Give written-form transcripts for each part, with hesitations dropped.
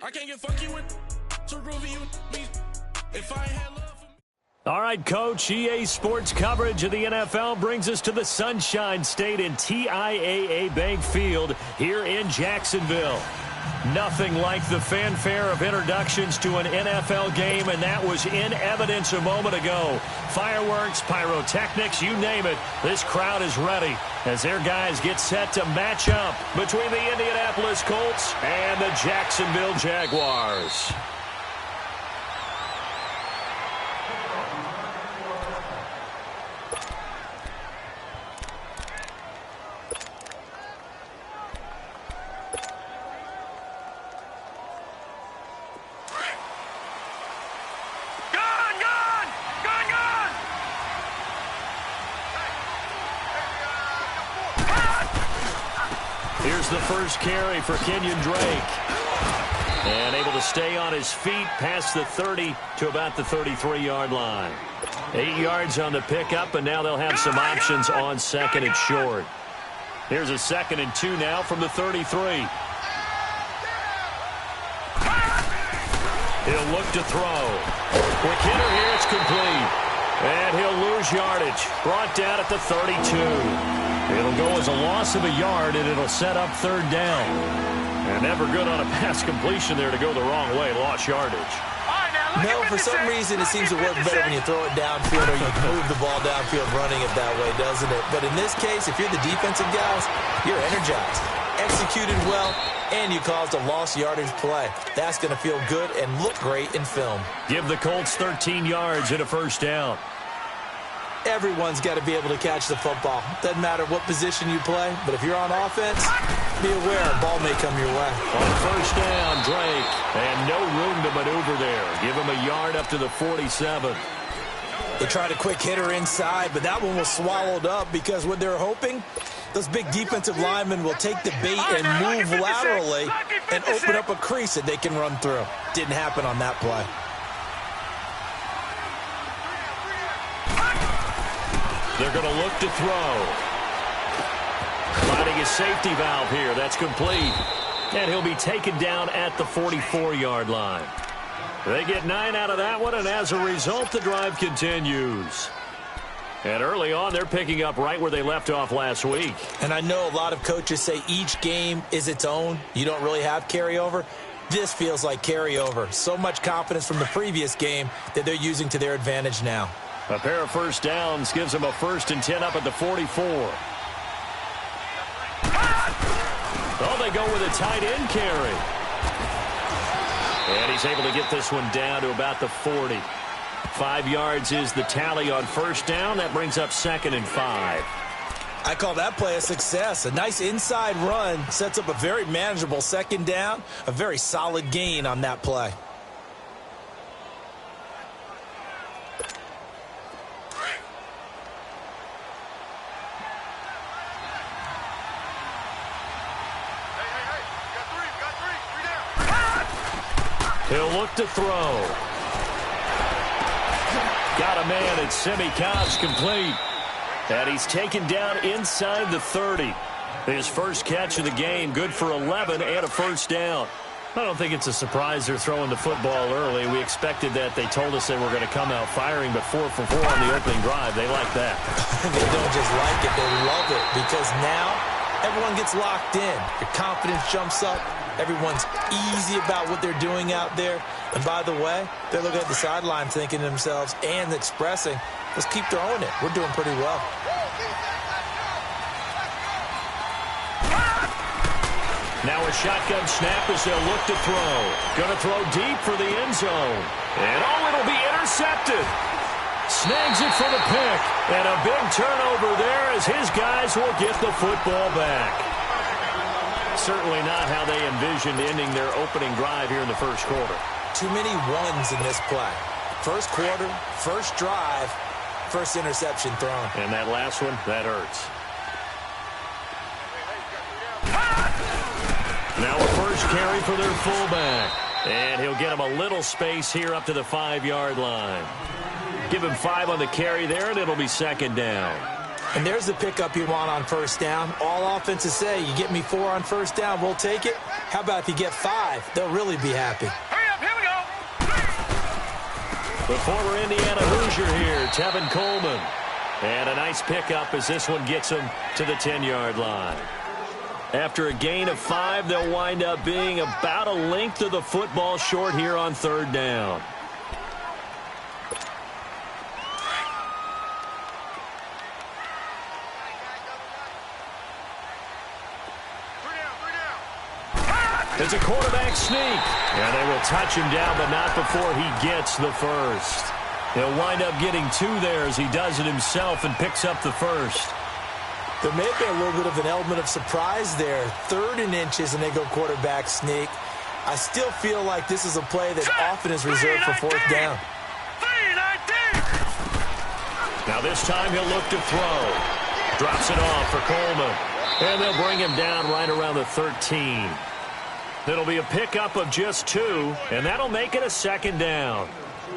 I can't get funky with too groovy you me. If I had love for me. All right, Coach, EA Sports coverage of the NFL brings us to the Sunshine State in TIAA Bank Field here in Jacksonville. Nothing like the fanfare of introductions to an NFL game, and that was in evidence a moment ago. Fireworks, pyrotechnics, you name it. This crowd is ready as their guys get set to match up between the Indianapolis Colts and the Jacksonville Jaguars. Here's the first carry for Kenyon Drake. And able to stay on his feet past the 30 to about the 33-yard line. 8 yards on the pickup, and now they'll have some options on second and short. Here's a 2nd and 2 now from the 33. He'll look to throw. Quick hitter here, it's complete. And he'll lose yardage. Brought down at the 32. It'll go as a loss of a yard, and it'll set up 3rd down. And never good on a pass completion there to go the wrong way. Lost yardage. No, for some reason it seems to work better when you throw it downfield or you move the ball downfield running it that way, doesn't it? But in this case, if you're the defensive guys, you're energized. Executed well, and you caused a lost yardage play. That's going to feel good and look great in film. Give the Colts 13 yards and a 1st down. Everyone's got to be able to catch the football. Doesn't matter what position you play, but if you're on offense, be aware a ball may come your way. On 1st down, Drake, and no room to maneuver there. Give him a yard up to the 47. They tried a quick hitter inside, but that one was swallowed up because what they're hoping, those big defensive linemen will take the bait and move laterally and open up a crease that they can run through. Didn't happen on that play. They're going to look to throw. Finding his safety valve here. That's complete. And he'll be taken down at the 44-yard line. They get 9 out of that one, and as a result, the drive continues. And early on, they're picking up right where they left off last week. And I know a lot of coaches say each game is its own. You don't really have carryover. This feels like carryover. So much confidence from the previous game that they're using to their advantage now. A pair of 1st downs gives them a 1st and 10 up at the 44. Oh, they go with a tight end carry. And he's able to get this one down to about the 40. 5 yards is the tally on 1st down. That brings up 2nd and 5. I call that play a success. A nice inside run sets up a very manageable 2nd down. A very solid gain on that play. He'll look to throw. Got a man at Semi-Cobbs complete. And he's taken down inside the 30. His first catch of the game, good for 11 and a 1st down. I don't think it's a surprise they're throwing the football early. We expected that. They told us they were going to come out firing, but 4 for 4 on the opening drive. They like that. They don't just like it, they love it, because now everyone gets locked in. Your confidence jumps up. Everyone's easy about what they're doing out there. And by the way, they're looking at the sideline thinking to themselves and expressing, let's keep throwing it. We're doing pretty well. Now a shotgun snap as they'll look to throw. Going to throw deep for the end zone. And it'll be intercepted. Snags it for the pick. And a big turnover there as his guys will get the football back. Certainly not how they envisioned ending their opening drive here in the 1st quarter. Too many ones in this play. 1st quarter, 1st drive, 1st interception thrown. And that last one, that hurts. Now a 1st carry for their fullback. And he'll get him a little space here up to the 5-yard line. Give him 5 on the carry there, and it'll be 2nd down. And there's the pickup you want on first down. All offenses say, you get me 4 on first down, we'll take it. How about if you get 5? They'll really be happy. Hurry up, here we go. The former Indiana Hoosier here, Tevin Coleman. And a nice pickup as this one gets him to the 10-yard line. After a gain of 5, they'll wind up being about a length of the football short here on third down. It's a quarterback sneak. And they will touch him down, but not before he gets the first. He'll wind up getting 2 there as he does it himself and picks up the first. There may be a little bit of an element of surprise there. 3rd and inches, and they go quarterback sneak. I still feel like this is a play that often is reserved for 4th down. Now this time he'll look to throw. Drops it off for Coleman. And they'll bring him down right around the 13. It'll be a pickup of just 2, and that'll make it a 2nd down.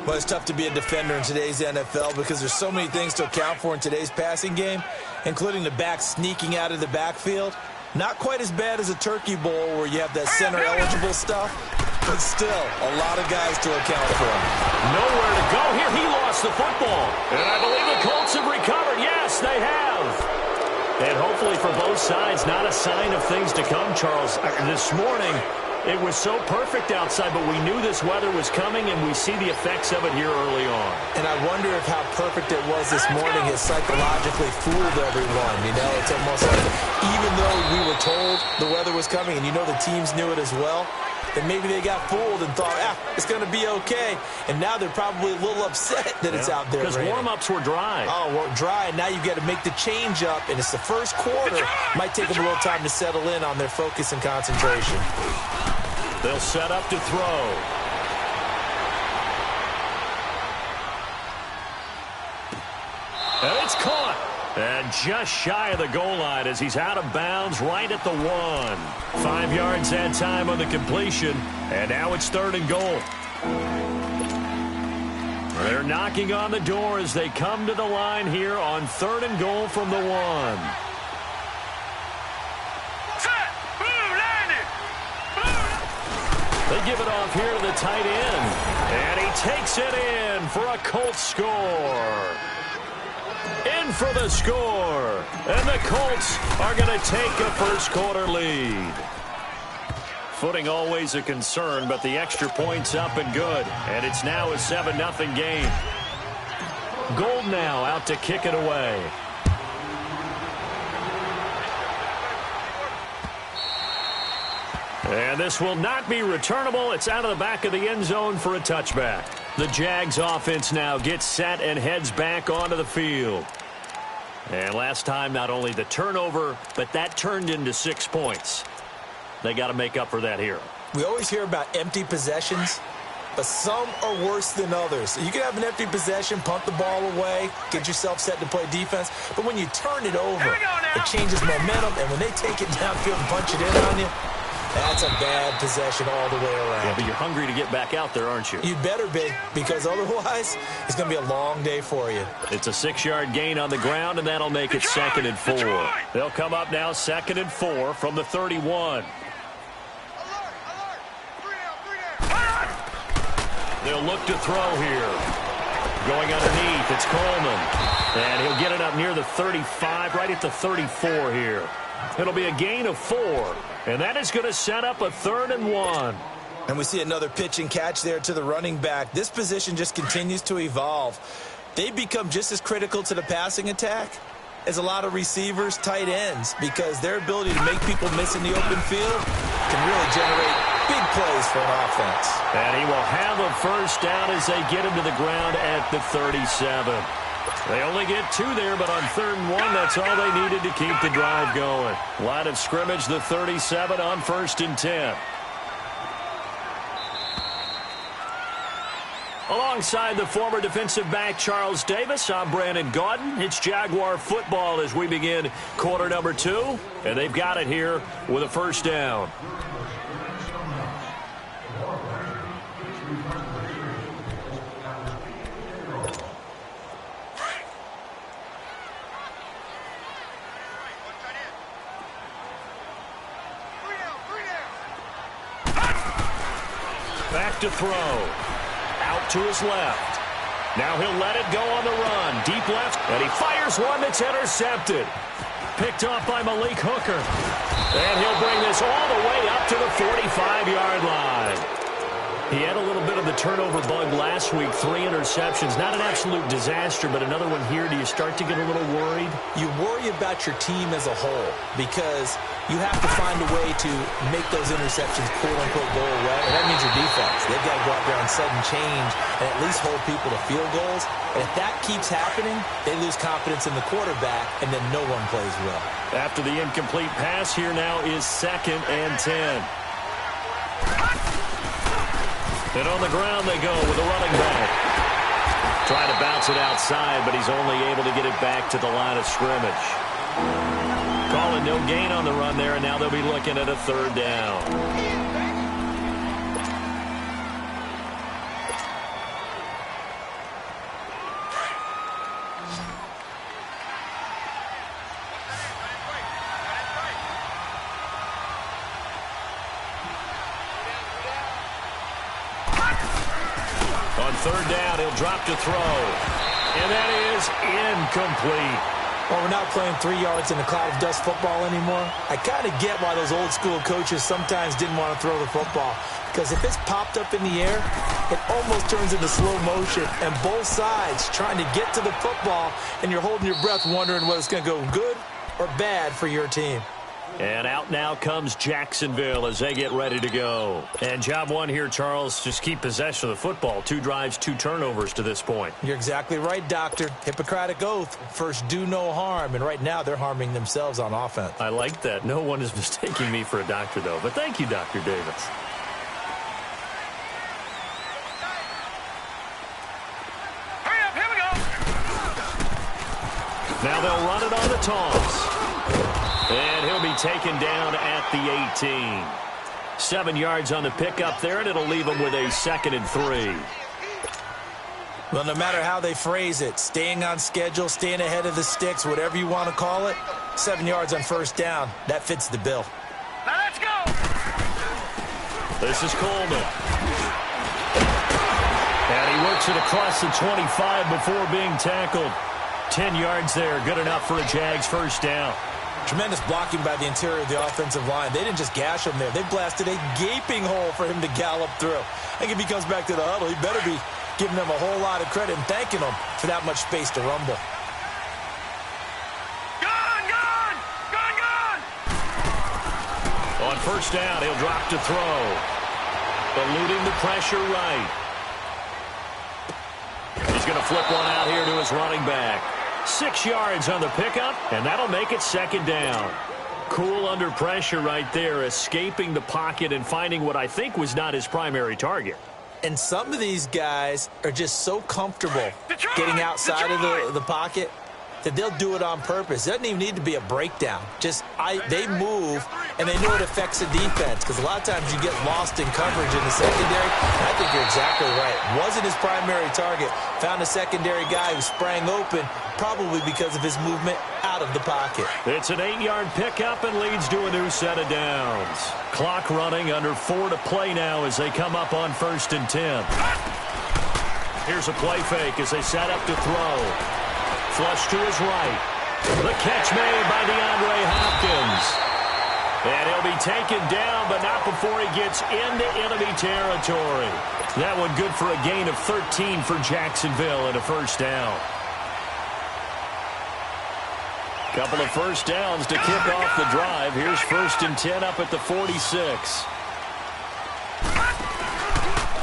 Well, it's tough to be a defender in today's NFL because there's so many things to account for in today's passing game, including the back sneaking out of the backfield. Not quite as bad as a turkey bowl where you have that center-eligible stuff, but still a lot of guys to account for. Nowhere to go here. He lost the football. And I believe the Colts have recovered. Yes, they have. And hopefully for both sides, not a sign of things to come, Charles. This morning, it was so perfect outside, but we knew this weather was coming, and we see the effects of it here early on. And I wonder if how perfect it was this morning has psychologically fooled everyone. You know, it's almost like even though we were told the weather was coming, and you know the teams knew it as well, that maybe they got fooled and thought, it's going to be okay. And now they're probably a little upset that it's out there. Because warm-ups were dry. Oh, well, dry. Now you've got to make the change up, and it's the first quarter. Might take them a little time to settle in on their focus and concentration. They'll set up to throw. And it's caught. And just shy of the goal line as he's out of bounds right at the 1. 5 yards that time on the completion. And now it's 3rd and goal. They're knocking on the door as they come to the line here on 3rd and goal from the 1. They give it off here to the tight end. And he takes it in for a Colts score. In for the score. And the Colts are going to take a first quarter lead. Footing always a concern, but the extra point's up and good. And it's now a 7-0 game. Gold now out to kick it away. And this will not be returnable. It's out of the back of the end zone for a touchback. The Jags offense now gets set and heads back onto the field. And last time, not only the turnover, but that turned into 6 points. They got to make up for that here. We always hear about empty possessions, but some are worse than others. You can have an empty possession, punt the ball away, get yourself set to play defense, but when you turn it over, it changes momentum, and when they take it downfield and punch it in on you, that's a bad possession all the way around. Yeah, but you're hungry to get back out there, aren't you? You better be, because otherwise it's going to be a long day for you. It's a 6-yard gain on the ground, and that'll make it 2nd and 4. They'll come up now 2nd and 4 from the 31. They'll look to throw here. Going underneath, it's Coleman. And he'll get it up near the 35, right at the 34 here. It'll be a gain of 4. And that is going to set up a 3rd and 1. And we see another pitch and catch there to the running back. This position just continues to evolve. They become just as critical to the passing attack as a lot of receivers, tight ends, because their ability to make people miss in the open field can really generate big plays for an offense. And he will have a first down as they get him to the ground at the 37. They only get 2 there, but on 3rd and 1, that's all they needed to keep the drive going. Line of scrimmage, the 37 on 1st and 10. Alongside the former defensive back Charles Davis, I'm Brandon Gaudin. It's Jaguar football as we begin quarter number 2, and they've got it here with a first down. back to throw. Out to his left. Now he'll let it go on the run. Deep left, and he fires one that's intercepted. Picked off by Malik Hooker. And he'll bring this all the way up to the 45-yard line. He had a little bit of the turnover bug last week, 3 interceptions. Not an absolute disaster, but another one here. Do you start to get a little worried? You worry about your team as a whole because you have to find a way to make those interceptions, quote-unquote, go away. And that means your defense. They've got to go out there on sudden change and at least hold people to field goals. And if that keeps happening, they lose confidence in the quarterback, and then no one plays well. After the incomplete pass, here now is 2nd and 10. And on the ground they go with a running back. Trying to bounce it outside, but he's only able to get it back to the line of scrimmage. Calling no gain on the run there, and now they'll be looking at a 3rd down. On 3rd down, he'll drop to throw. And that is incomplete. Well, we're not playing 3 yards in a cloud of dust football anymore. I kind of get why those old school coaches sometimes didn't want to throw the football. Because if it's popped up in the air, it almost turns into slow motion. And both sides trying to get to the football, and you're holding your breath wondering whether it's going to go good or bad for your team. And out now comes Jacksonville as they get ready to go. And job one here, Charles, just keep possession of the football. 2 drives, 2 turnovers to this point. You're exactly right, Doctor. Hippocratic oath. First, do no harm. And right now, they're harming themselves on offense. I like that. No one is mistaking me for a doctor, though. But thank you, Dr. Davis. Hurry up, here we go. Now they'll run it on the toss. And he'll be taken down at the 18. 7 yards on the pickup there, and it'll leave him with a 2nd and 3. Well, no matter how they phrase it, staying on schedule, staying ahead of the sticks, whatever you want to call it, 7 yards on 1st down, that fits the bill. Now let's go. This is Coleman. And he works it across the 25 before being tackled. 10 yards there, good enough for a Jags 1st down. Tremendous blocking by the interior of the offensive line. They didn't just gash him there. They blasted a gaping hole for him to gallop through. I think if he comes back to the huddle, he better be giving them a whole lot of credit and thanking them for that much space to rumble. Gone! On 1st down, he'll drop to throw. Eluding the pressure right. He's going to flip one out here to his running back. 6 yards on the pickup, and that'll make it 2nd down. Cool under pressure right there, escaping the pocket and finding what I think was not his primary target. And some of these guys are just so comfortable getting outside of the pocket that they'll do it on purpose. It doesn't even need to be a breakdown. They move, and they know it affects the defense because a lot of times you get lost in coverage in the secondary. And I think you're exactly right. Wasn't his primary target. Found a secondary guy who sprang open, probably because of his movement out of the pocket. It's an 8-yard pickup and leads to a new set of downs. Clock running, under 4 to play now as they come up on 1st and 10. Here's a play fake as they set up to throw. Flush to his right. The catch made by DeAndre Hopkins. And he'll be taken down, but not before he gets into enemy territory. That one good for a gain of 13 for Jacksonville and a 1st down. Couple of 1st downs to kick off the drive. Here's 1st and 10 up at the 46.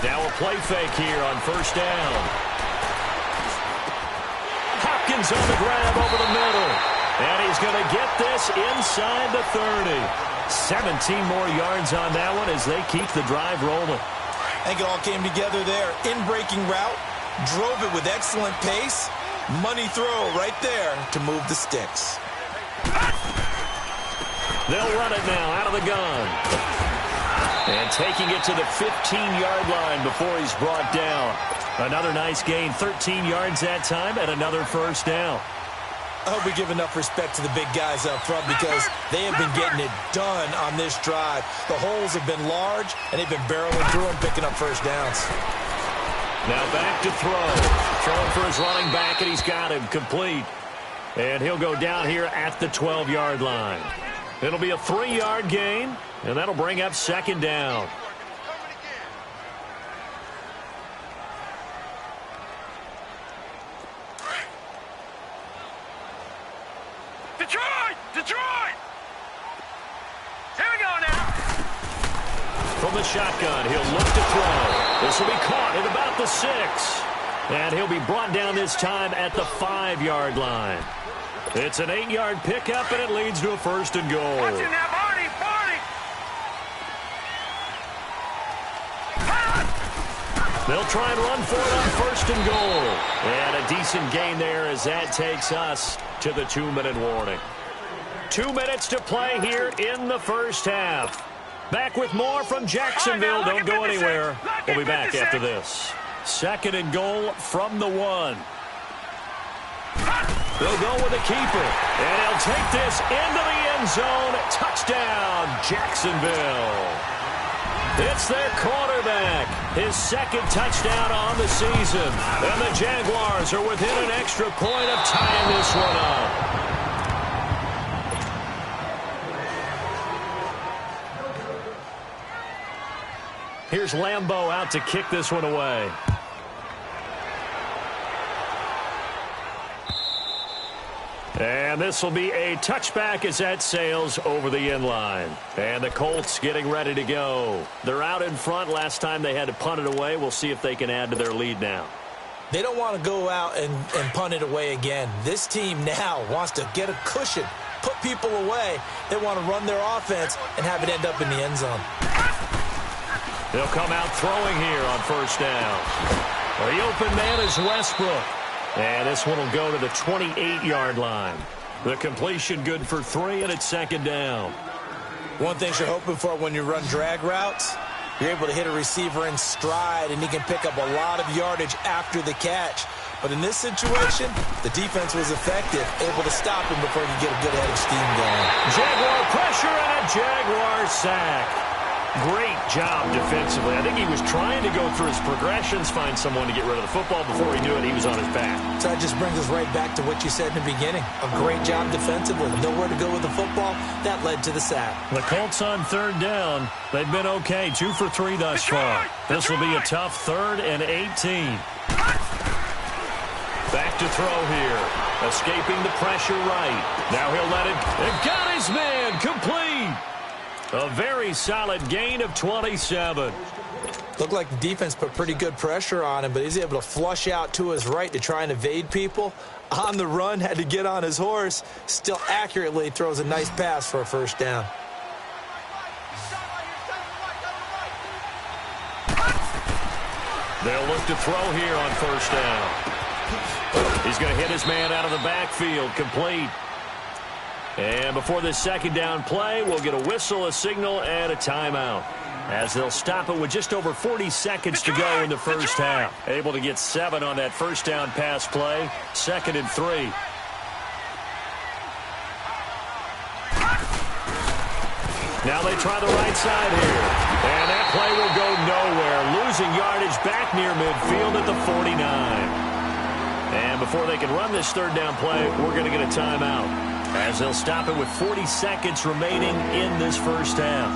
Now a play fake here on 1st down. Hopkins on the grab over the middle. And he's going to get this inside the 30. 17 more yards on that one as they keep the drive rolling. I think it all came together there. In-breaking route, drove it with excellent pace. Money throw right there to move the sticks. They'll run it now out of the gun. And taking it to the 15-yard line before he's brought down. Another nice gain, 13 yards that time, and another 1st down. I hope we give enough respect to the big guys up front because they have been getting it done on this drive. The holes have been large, and they've been barreling through them, picking up first downs. Now back to throw. Throwing for his running back, and he's got him complete. And he'll go down here at the 12-yard line. It'll be a 3-yard gain, and that'll bring up second down. Detroit! Here we go now. From the shotgun, he'll look to throw. This will be caught at about the 6. And he'll be brought down this time at the 5-yard line. It's an 8-yard pickup, and it leads to a first and goal. Watch it now, Barney! They'll try and run for it on first and goal. And a decent gain there as that takes us to the 2-minute warning. 2 minutes to play here in the first half. Back with more from Jacksonville. Don't go anywhere. We'll be back after this. Second and goal from the 1. They'll go with the keeper. And he'll take this into the end zone. Touchdown, Jacksonville. It's their quarterback. His second touchdown on the season. And the Jaguars are within an extra point of tying this one up. Here's Lambeau out to kick this one away. And this will be a touchback as that sails over the end line. And the Colts getting ready to go. They're out in front. Last time they had to punt it away. We'll see if they can add to their lead now. They don't want to go out and punt it away again. This team now wants to get a cushion, put people away. They want to run their offense and have it end up in the end zone. They'll come out throwing here on first down. The open man is Westbrook. And this one will go to the 28-yard line. The completion good for 3, and it's second down. One thing you're hoping for when you run drag routes, you're able to hit a receiver in stride, and he can pick up a lot of yardage after the catch. But in this situation, the defense was effective, able to stop him before he could get a good head of steam going. Jaguar pressure and a Jaguar sack. Great job defensively. I think he was trying to go through his progressions, find someone to get rid of the football. Before he knew it, he was on his back. So that just brings us right back to what you said in the beginning. A great job defensively. Nowhere to go with the football. That led to the sack. The Colts on third down. They've been okay. 2 for 3 thus far. This will be a tough 3rd and 18. Back to throw here. Escaping the pressure right. Now he'll let it. And got his man. Complete. A very solid gain of 27. Looked like the defense put pretty good pressure on him, but he's able to flush out to his right to try and evade people. On the run, had to get on his horse. Still accurately throws a nice pass for a first down. They'll look to throw here on first down. He's going to hit his man out of the backfield. Complete. And before this second down play, we'll get a whistle, a signal, and a timeout. As they'll stop it with just over 40 seconds to go in the first half. Able to get 7 on that first down pass play. 2nd and 3. Now they try the right side here. And that play will go nowhere. Losing yardage back near midfield at the 49. And before they can run this third down play, we're going to get a timeout. As they'll stop it with 40 seconds remaining in this first half.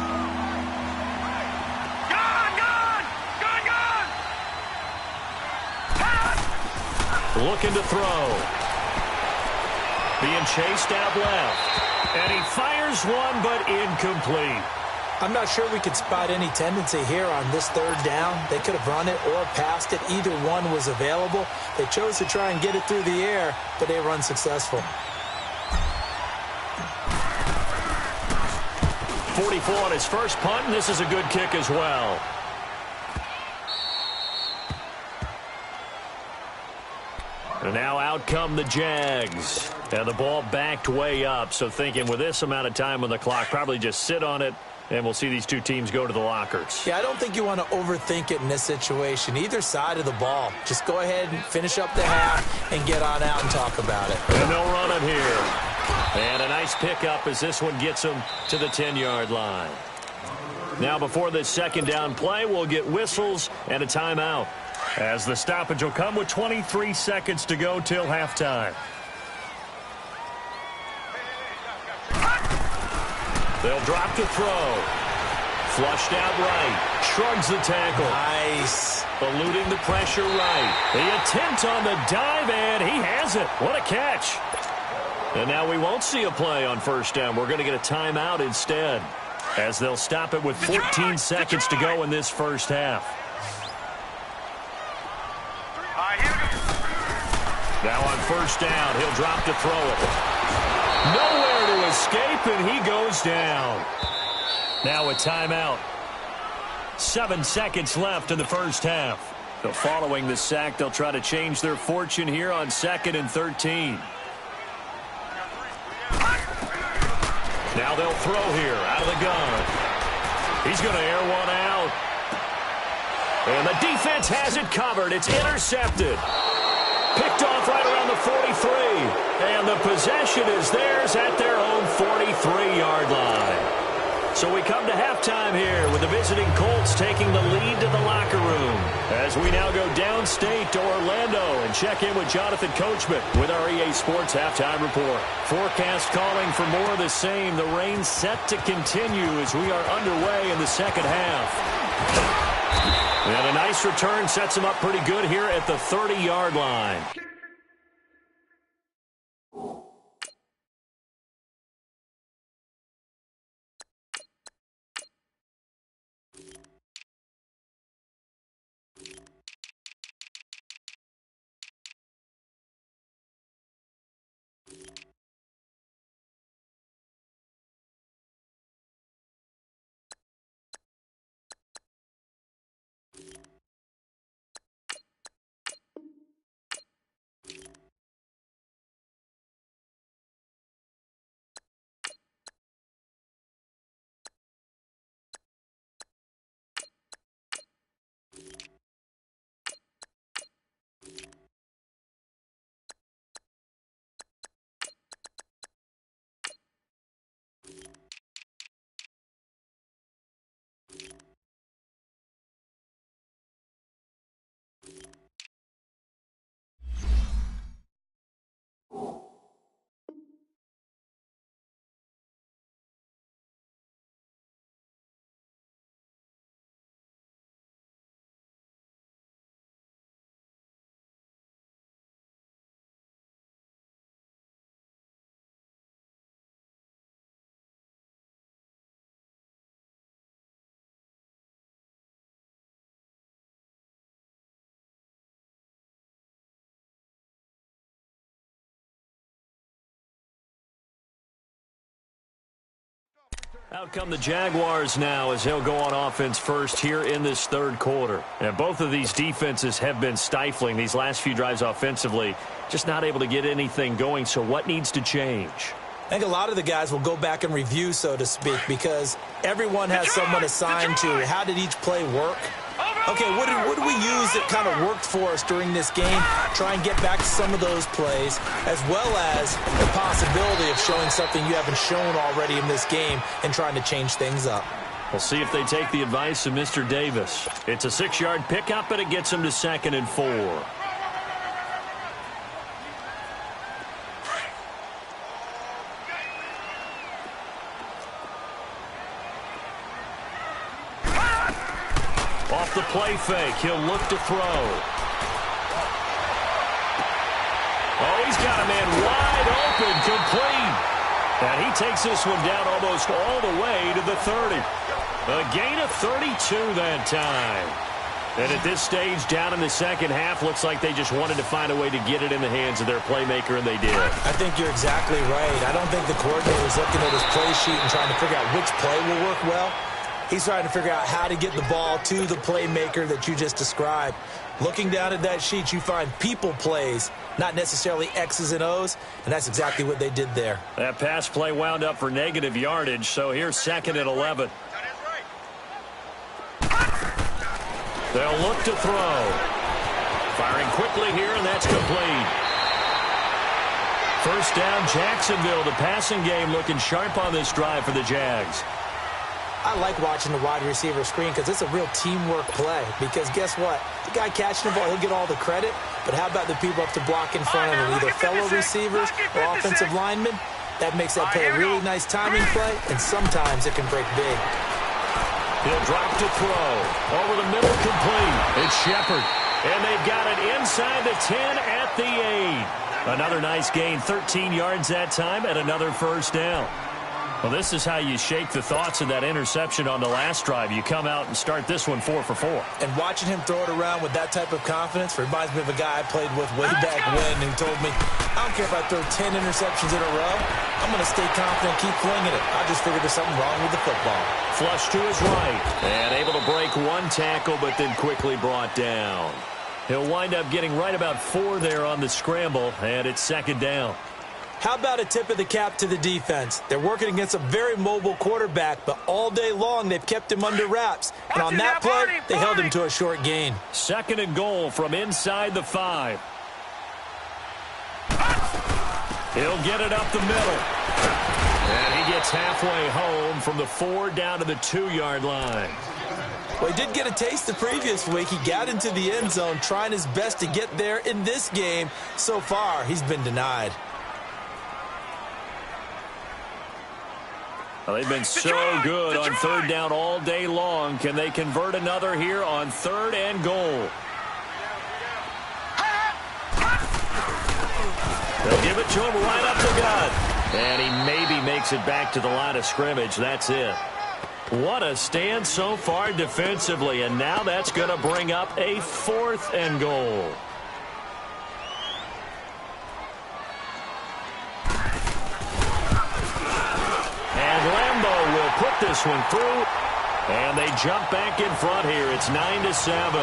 Looking to throw. Being chased out left. And he fires one, but incomplete. I'm not sure we could spot any tendency here on this third down. They could have run it or passed it. Either one was available. They chose to try and get it through the air, but they were unsuccessful. 44 on his first punt, and this is a good kick as well. And now out come the Jags. And the ball backed way up, so thinking with this amount of time on the clock, probably just sit on it And we'll see these two teams go to the lockers. Yeah, I don't think you want to overthink it in this situation. Either side of the ball. Just go ahead and finish up the half and get on out and talk about it. And they'll run it here. And a nice pickup as this one gets them to the 10-yard line. Now before this second down play, we'll get whistles and a timeout, as the stoppage will come with 23 seconds to go till halftime. They'll drop to throw. Flushed out right. Shrugs the tackle. Nice. Eluding the pressure right. The attempt on the dive, and he has it. What a catch. And now we won't see a play on first down. We're going to get a timeout instead, as they'll stop it with 14 seconds to go in this first half. Now on first down, he'll drop to throw it. Nowhere to escape, and he goes down. Now a timeout. 7 seconds left in the first half. So following the sack, they'll try to change their fortune here on 2nd and 13. Now they'll throw here out of the gun. He's going to air one out. And the defense has it covered. It's intercepted. Picked off right around the 43. And the possession is theirs at their own 43-yard line. So we come to halftime here with the visiting Colts taking the lead to the locker room, as we now go downstate to Orlando and check in with Jonathan Coachman with our EA Sports Halftime Report. Forecast calling for more of the same. The rain set to continue as we are underway in the second half. And a nice return sets him up pretty good here at the 30-yard line. Out come the Jaguars now as they'll go on offense first here in this third quarter. And both of these defenses have been stifling these last few drives offensively, just not able to get anything going. So what needs to change? I think a lot of the guys will go back and review, so to speak, because everyone has someone assigned to how did each play work. Okay, what did we use that kind of worked for us during this game? Try and get back to some of those plays, as well as the possibility of showing something you haven't shown already in this game and trying to change things up. We'll see if they take the advice of Mr. Davis. It's a 6-yard pickup, and it gets them to 2nd and 4. Off the play fake, he'll look to throw. Oh, he's got a man wide open, complete. And he takes this one down almost all the way to the 30. A gain of 32 that time. And at this stage, down in the second half, looks like they just wanted to find a way to get it in the hands of their playmaker, and they did. I think you're exactly right. I don't think the coordinator is looking at his play sheet and trying to figure out which play will work well. He's trying to figure out how to get the ball to the playmaker that you just described. Looking down at that sheet, you find people plays, not necessarily X's and O's, and that's exactly what they did there. That pass play wound up for negative yardage, so here's 2nd and 11. They'll look to throw. Firing quickly here, and that's complete. First down, Jacksonville. The passing game looking sharp on this drive for the Jags. I like watching the wide receiver screen because it's a real teamwork play. Because guess what? The guy catching the ball, he'll get all the credit. But how about the people up to block in front of him, either fellow receivers or offensive linemen? That makes that play a really nice timing play, and sometimes it can break big. He'll drop to throw. Over the middle, complete. It's Shepard. And they've got it inside the 10 at the 8. Another nice gain, 13 yards that time, and another first down. Well, this is how you shake the thoughts of that interception on the last drive. You come out and start this one 4 for 4. And watching him throw it around with that type of confidence reminds me of a guy I played with way back when who told me, I don't care if I throw 10 interceptions in a row. I'm going to stay confident and keep flinging it. I just figured there's something wrong with the football. Flush to his right. And able to break one tackle, but then quickly brought down. He'll wind up getting right about 4 there on the scramble, and it's second down. How about a tip of the cap to the defense? They're working against a very mobile quarterback, but all day long they've kept him under wraps. And on that play, they held him to a short gain. Second and goal from inside the 5. He'll get it up the middle. And he gets halfway home from the 4 down to the 2-yard line. Well, he did get a taste the previous week. He got into the end zone trying his best to get there in this game. So far, he's been denied. Well, they've been so good on third down all day long. Can they convert another here on 3rd and goal? They'll give it to him right up the gut. And he maybe makes it back to the line of scrimmage. That's it. What a stand so far defensively. And now that's going to bring up a 4th and goal. Put this one through, and they jump back in front here. It's 9-7.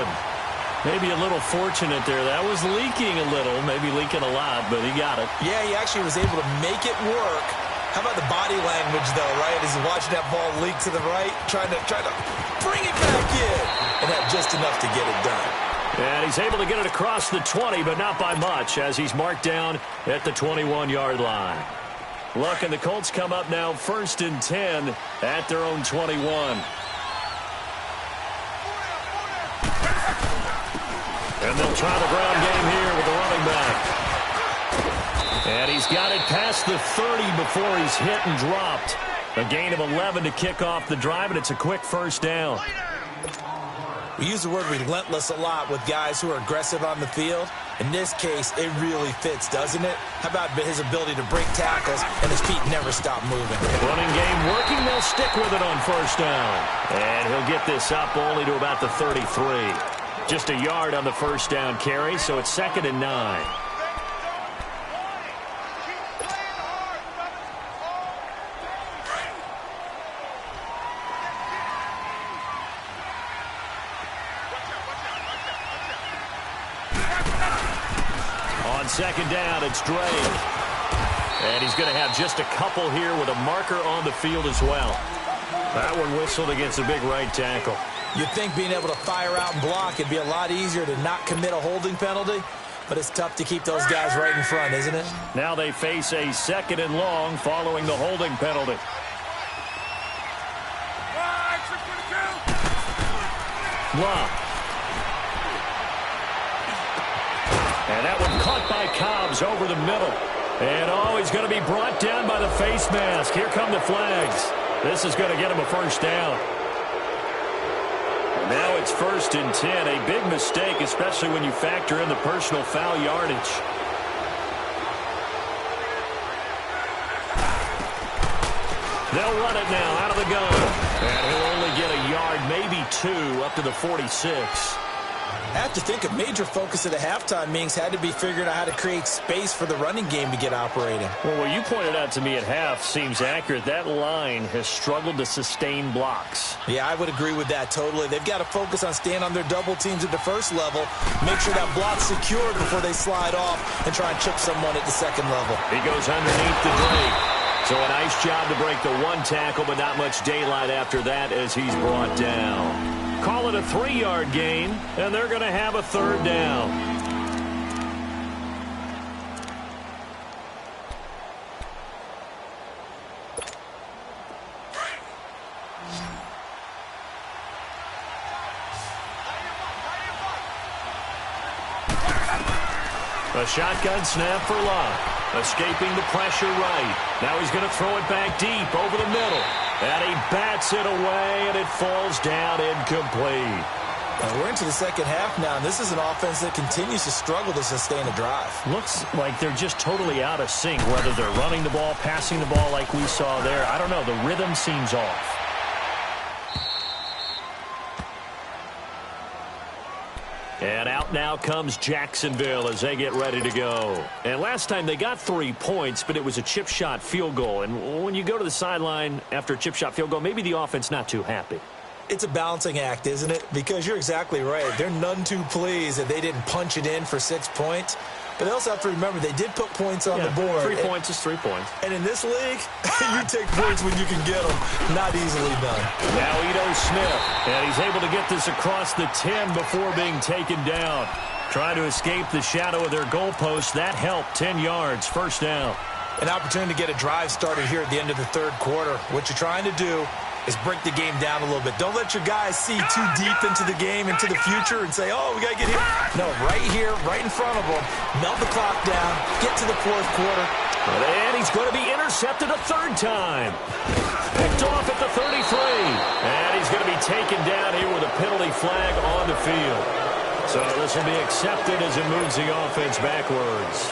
Maybe a little fortunate there. That was leaking a little, maybe leaking a lot, but he got it. Yeah, he actually was able to make it work. How about the body language, though, right? As he's watching that ball leak to the right, trying to bring it back in, and had just enough to get it done. And he's able to get it across the 20, but not by much, as he's marked down at the 21-yard line. Look, and the Colts come up now 1st and 10 at their own 21. And they'll try the ground game here with the running back. And he's got it past the 30 before he's hit and dropped. A gain of 11 to kick off the drive, and it's a quick first down. We use the word relentless a lot with guys who are aggressive on the field. In this case, it really fits, doesn't it? How about his ability to break tackles and his feet never stop moving? Running game working. They'll stick with it on first down. And he'll get this up only to about the 33. Just a yard on the first down carry, so it's 2nd and 9. Second down, it's Drake. And he's going to have just a couple here with a marker on the field as well. That one whistled against a big right tackle. You'd think being able to fire out and block it'd be a lot easier to not commit a holding penalty, but it's tough to keep those guys right in front, isn't it? Now they face a 2nd and long following the holding penalty. Block. And that one caught by Cobbs over the middle. And he's going to be brought down by the face mask. Here come the flags. This is going to get him a first down. Now it's 1st and 10. A big mistake, especially when you factor in the personal foul yardage. They'll run it now out of the gun. And he'll only get a yard, maybe 2, up to the 46. I have to think a major focus of the halftime meetings had to be figuring out how to create space for the running game to get operating. Well, what you pointed out to me at half seems accurate. That line has struggled to sustain blocks. Yeah, I would agree with that totally. They've got to focus on staying on their double teams at the first level, make sure that block's secured before they slide off and try and chip someone at the second level. He goes underneath the Drake. So a nice job to break the one tackle, but not much daylight after that as he's brought down. Call it a 3-yard gain, and they're going to have a third down. A shotgun snap for Locke. Escaping the pressure right. Now he's going to throw it back deep over the middle. And he bats it away, and it falls down incomplete. We're into the second half now, and this is an offense that continues to struggle to sustain a drive. Looks like they're just totally out of sync, whether they're running the ball, passing the ball like we saw there. I don't know. The rhythm seems off. And out now comes Jacksonville as they get ready to go. And last time they got 3 points, but it was a chip shot field goal. And when you go to the sideline after a chip shot field goal, maybe the offense not too happy. It's a balancing act, isn't it? Because you're exactly right. They're none too pleased that they didn't punch it in for 6 points. But they also have to remember they did put points on the board. 3 points is 3 points. And in this league, you take points when you can get them. Not easily done. Now Ito Smith. And he's able to get this across the 10 before being taken down. Trying to escape the shadow of their goalpost. That helped. 10 yards. First down. An opportunity to get a drive started here at the end of the third quarter. What you're trying to do is break the game down a little bit. Don't let your guys see too deep into the game, into the future, and say, oh, we got to get here. No, right here, right in front of them. Melt the clock down, get to the fourth quarter. And he's going to be intercepted a third time. Picked off at the 33. And he's going to be taken down here with a penalty flag on the field. So this will be accepted as it moves the offense backwards.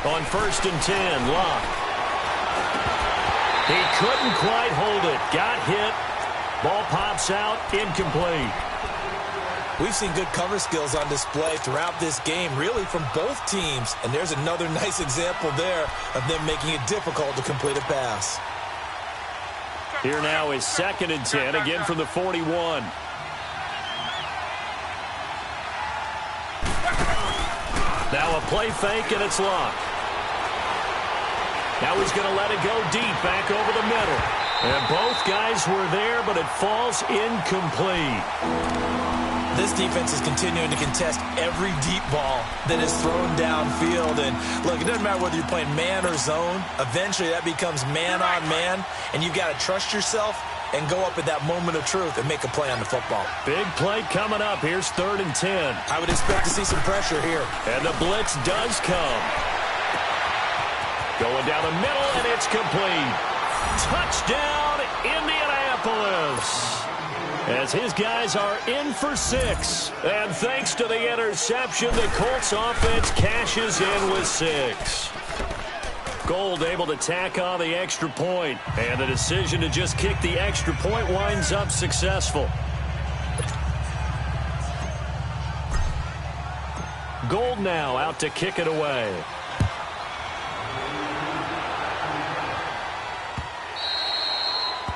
On 1st and 10, Locke. He couldn't quite hold it. Got hit. Ball pops out. Incomplete. We've seen good cover skills on display throughout this game, really from both teams. And there's another nice example there of them making it difficult to complete a pass. Here now is 2nd and 10, again from the 41. Now a play fake, and it's Locke. Now he's going to let it go deep, back over the middle. And both guys were there, but it falls incomplete. This defense is continuing to contest every deep ball that is thrown downfield. And, look, it doesn't matter whether you're playing man or zone. Eventually that becomes man on man, and you've got to trust yourself and go up at that moment of truth and make a play on the football. Big play coming up. Here's 3rd and 10. I would expect to see some pressure here. And the blitz does come. Going down the middle, and it's complete. Touchdown, Indianapolis. As his guys are in for 6. And thanks to the interception, the Colts offense cashes in with 6. Gold able to tack on the extra point. And the decision to just kick the extra point winds up successful. Gold now out to kick it away.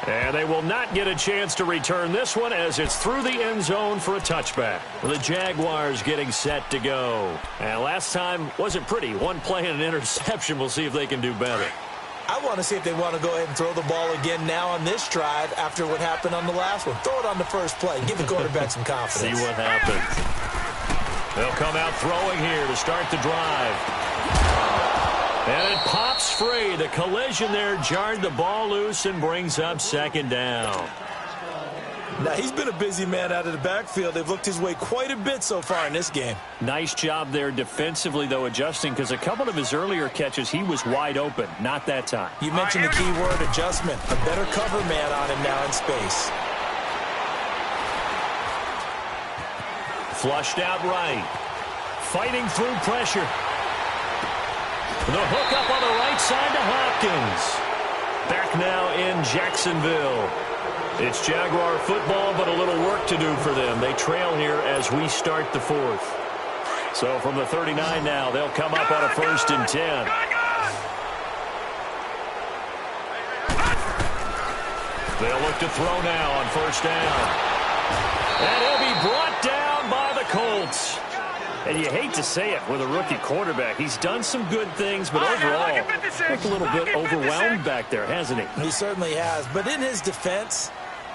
And they will not get a chance to return this one as it's through the end zone for a touchback. The Jaguars getting set to go. And last time wasn't pretty. One play and an interception. We'll see if they can do better. I want to see if they want to go ahead and throw the ball again now on this drive after what happened on the last one. Throw it on the first play. Give the quarterback some confidence. See what happens. They'll come out throwing here to start the drive. And it pops free. The collision there jarred the ball loose and brings up 2nd down. Now, he's been a busy man out of the backfield. They've looked his way quite a bit so far in this game. Nice job there defensively, though, adjusting, because a couple of his earlier catches, he was wide open. Not that time. You mentioned the key word, adjustment. A better cover man on him now in space. Flushed out right. Fighting through pressure. The hook up on the right side to Hopkins. Back now in Jacksonville. It's Jaguar football, but a little work to do for them. They trail here as we start the 4th. So from the 39 now, they'll come up on a 1st and 10. They'll look to throw now on 1st down. And he'll be brought down by the Colts. And you hate to say it with a rookie quarterback. He's done some good things, but overall, looked a little bit overwhelmed back there, hasn't he? He certainly has. But in his defense,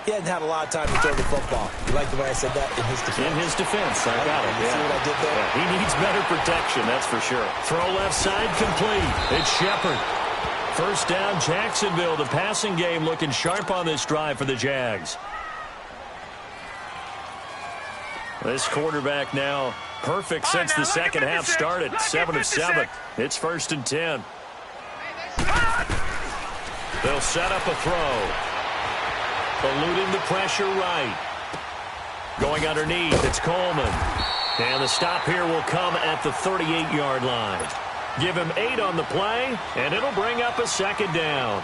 he hadn't had a lot of time to throw the football. You like the way I said that? In his defense. In his defense, I got it. See what I did there? Yeah, he needs better protection, that's for sure. Throw left side complete. It's Shepard. First down, Jacksonville. The passing game looking sharp on this drive for the Jags. This quarterback now perfect since the second half started. 7 of 7. It's 1st and 10. They'll set up a throw. Eluding the pressure right. Going underneath, it's Coleman. And the stop here will come at the 38-yard line. Give him 8 on the play, and it'll bring up a second down.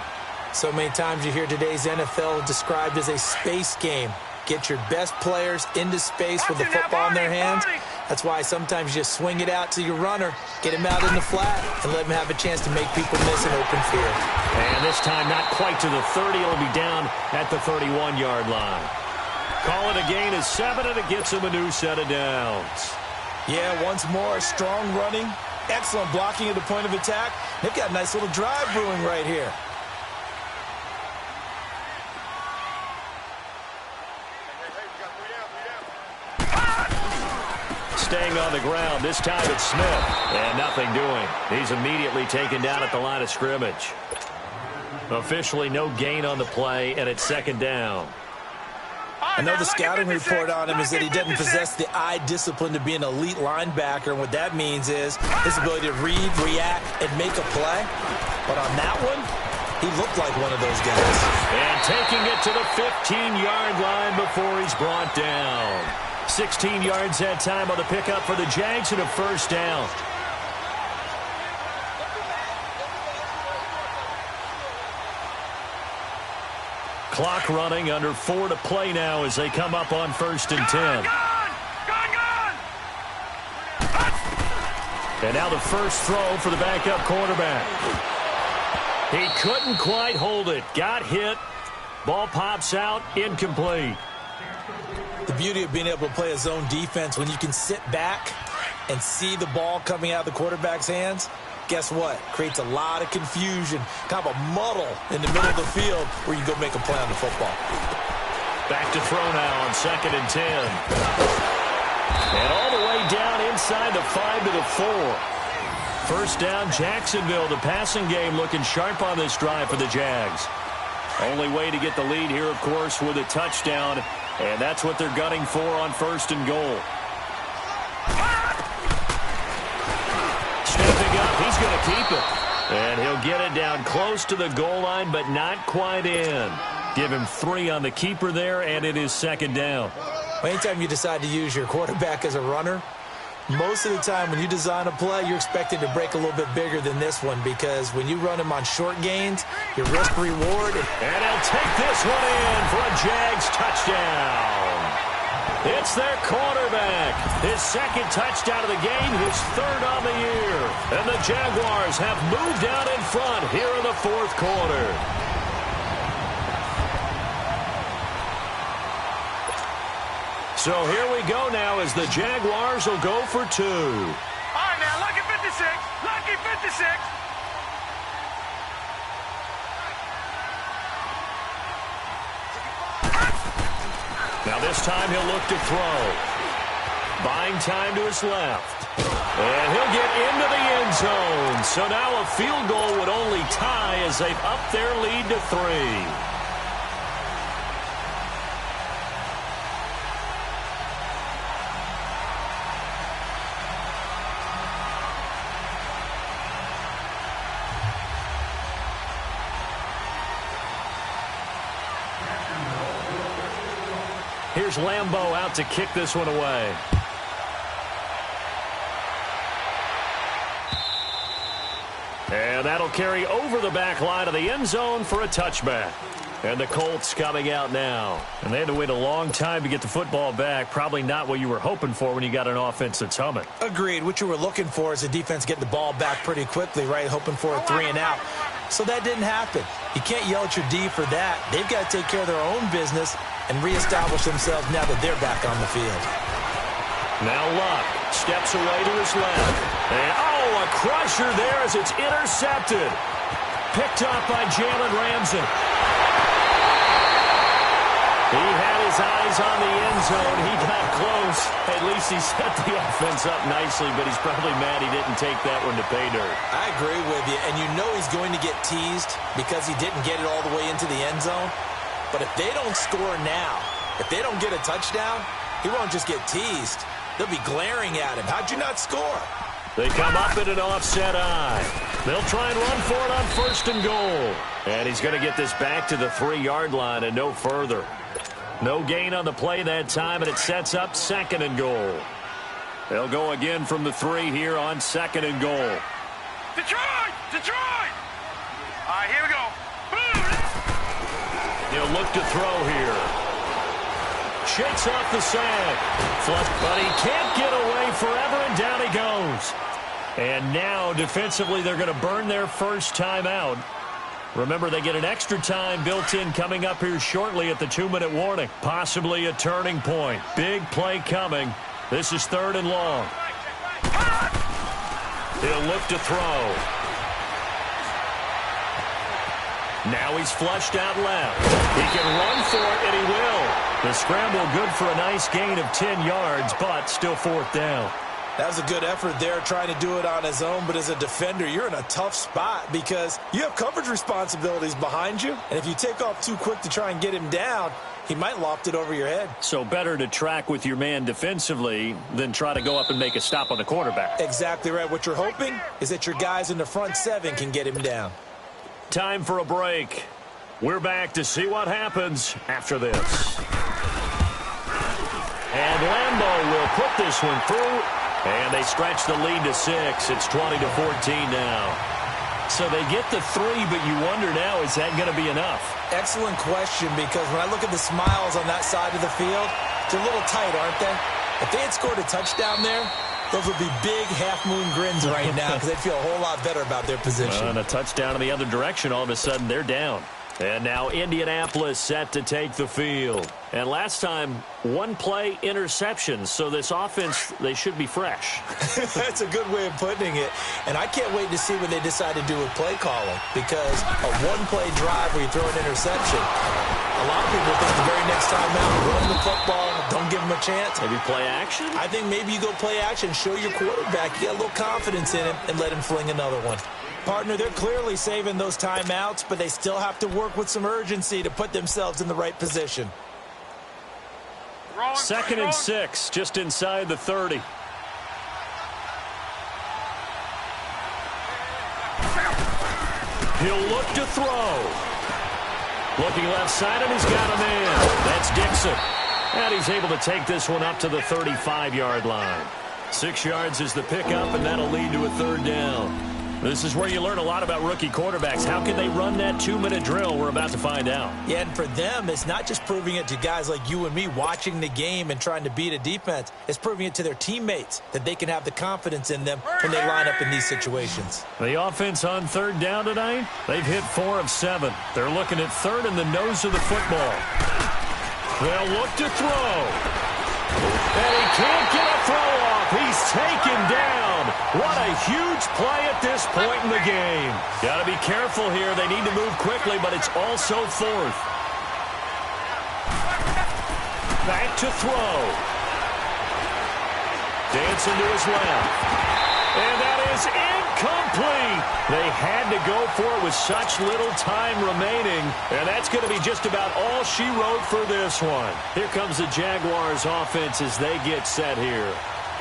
So many times you hear today's NFL described as a space game. Get your best players into space with the football in their hands. That's why sometimes you just swing it out to your runner, get him out in the flat, and let him have a chance to make people miss an open field. And this time not quite to the 30. It'll be down at the 31-yard line. Call it a gain of 7, and it gets him a new set of downs. Yeah, once more, strong running, excellent blocking at the point of attack. They've got a nice little drive brewing right here. Staying on the ground. This time it's Smith. And nothing doing. He's immediately taken down at the line of scrimmage. Officially no gain on the play, and it's second down. I know the scouting report on him is that he doesn't possess the eye discipline to be an elite linebacker, and what that means is his ability to read, react, and make a play. But on that one, he looked like one of those guys. And taking it to the 15-yard line before he's brought down. 16 yards that time on the pickup for the Jags and a first down. Clock running, under 4 to play now as they come up on 1st and 10. And now the first throw for the backup quarterback. He couldn't quite hold it. Got hit. Ball pops out, incomplete. The beauty of being able to play a zone defense when you can sit back and see the ball coming out of the quarterback's hands, guess what? Creates a lot of confusion, kind of a muddle in the middle of the field where you go make a play on the football. Back to throw now on 2nd and 10. And all the way down inside the 5 to the 4. First down, Jacksonville. The passing game looking sharp on this drive for the Jags. Only way to get the lead here, of course, with a touchdown. And that's what they're gunning for on 1st and goal. Stepping up, he's going to keep it. And he'll get it down close to the goal line, but not quite in. Give him 3 on the keeper there, and it is second down. Well, anytime you decide to use your quarterback as a runner, most of the time when you design a play, you're expected to break a little bit bigger than this one, because when you run him on short gains, your risk-reward. And he'll take this one in for a Jags touchdown. It's their quarterback. His second touchdown of the game, his 3rd on the year. And the Jaguars have moved out in front here in the 4th quarter. So here we go now as the Jaguars will go for 2. All right, now, lucky 56. Lucky 56. Now this time he'll look to throw. Buying time to his left. And he'll get into the end zone. So now a field goal would only tie as they've upped their lead to 3. Here's Lambeau out to kick this one away. And that'll carry over the back line of the end zone for a touchback. And the Colts coming out now. And they had to wait a long time to get the football back. Probably not what you were hoping for when you got an offense that's humming. Agreed. What you were looking for is the defense getting the ball back pretty quickly, right? Hoping for a 3 and out. So that didn't happen. You can't yell at your D for that. They've got to take care of their own business and reestablish themselves now that they're back on the field. Now Luck steps away to his left. And, oh, a crusher there as it's intercepted. Picked up by Jalen Ramsey. He had his eyes on the end zone. He got close. At least he set the offense up nicely, but he's probably mad he didn't take that one to pay dirt. I agree with you, and you know he's going to get teased because he didn't get it all the way into the end zone. But if they don't score now, if they don't get a touchdown, he won't just get teased. They'll be glaring at him. How'd you not score? They come up in an offset eye. They'll try and run for it on 1st and goal. And he's going to get this back to the 3-yard line and no further. No gain on the play that time, and it sets up 2nd and goal. They'll go again from the 3 here on 2nd and goal. Detroit! Detroit! All right, here we go. He'll look to throw here. Shakes off the sack. But he can't get away forever, and down he goes. And now, defensively, they're going to burn their first timeout. Remember, they get an extra time built in coming up here shortly at the 2-minute warning. Possibly a turning point. Big play coming. This is 3rd and long. He'll look to throw. Now he's flushed out left. He can run for it, and he will. The scramble good for a nice gain of 10 yards, but still 4th down. That was a good effort there trying to do it on his own, but as a defender, you're in a tough spot because you have coverage responsibilities behind you, and if you take off too quick to try and get him down, he might loft it over your head. So better to track with your man defensively than try to go up and make a stop on the quarterback. Exactly right. What you're hoping is that your guys in the front 7 can get him down. Time for a break. We're back to see what happens after this. And Lambeau will put this one through. And they stretch the lead to 6. It's 20-14 now. So they get the 3, but you wonder now, is that going to be enough? Excellent question, because when I look at the smiles on that side of the field, they're a little tight, aren't they? If they had scored a touchdown there, those would be big half-moon grins right now because they'd feel a whole lot better about their position. And a touchdown in the other direction, all of a sudden they're down. And now Indianapolis set to take the field. And last time, 1-play interceptions. So this offense, they should be fresh. That's a good way of putting it. And I can't wait to see what they decide to do with play calling. Because a 1-play drive where you throw an interception, a lot of people think the very next time out, run the football, don't give them a chance. Maybe play action? I think maybe you go play action, show your quarterback, you get a little confidence in him, and let him fling another one. Partner, they're clearly saving those timeouts, but they still have to work with some urgency to put themselves in the right position. 2nd and 6, just inside the 30. He'll look to throw. Looking left side, and he's got a man. That's Dixon. And he's able to take this one up to the 35-yard line. 6 yards is the pickup, and that'll lead to a 3rd down. This is where you learn a lot about rookie quarterbacks. How can they run that 2-minute drill? We're about to find out. Yeah, and for them, it's not just proving it to guys like you and me watching the game and trying to beat a defense. It's proving it to their teammates that they can have the confidence in them when they line up in these situations. The offense on 3rd down tonight, they've hit 4 of 7. They're looking at 3rd in the nose of the football. They'll look to throw. And he can't get a throw off. He's taken down. What a huge play at this point in the game. Got to be careful here. They need to move quickly, but it's also 4th. Back to throw. Dancing to his left. And that is incomplete. They had to go for it with such little time remaining. And that's going to be just about all she wrote for this one. Here comes the Jaguars offense as they get set here.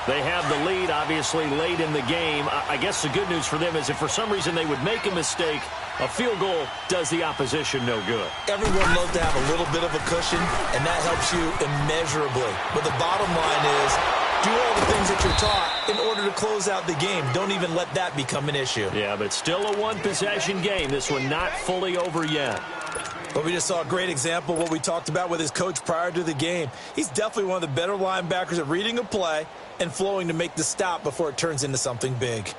They have the lead, obviously, late in the game. I guess the good news for them is if for some reason they would make a mistake, a field goal does the opposition no good. Everyone loves to have a little bit of a cushion, and that helps you immeasurably. But the bottom line is, do all the things that you're taught in order to close out the game. Don't even let that become an issue. Yeah, but still a one-possession game. This one not fully over yet. But we just saw a great example of what we talked about with his coach prior to the game. He's definitely one of the better linebackers at reading a play and flowing to make the stop before it turns into something big.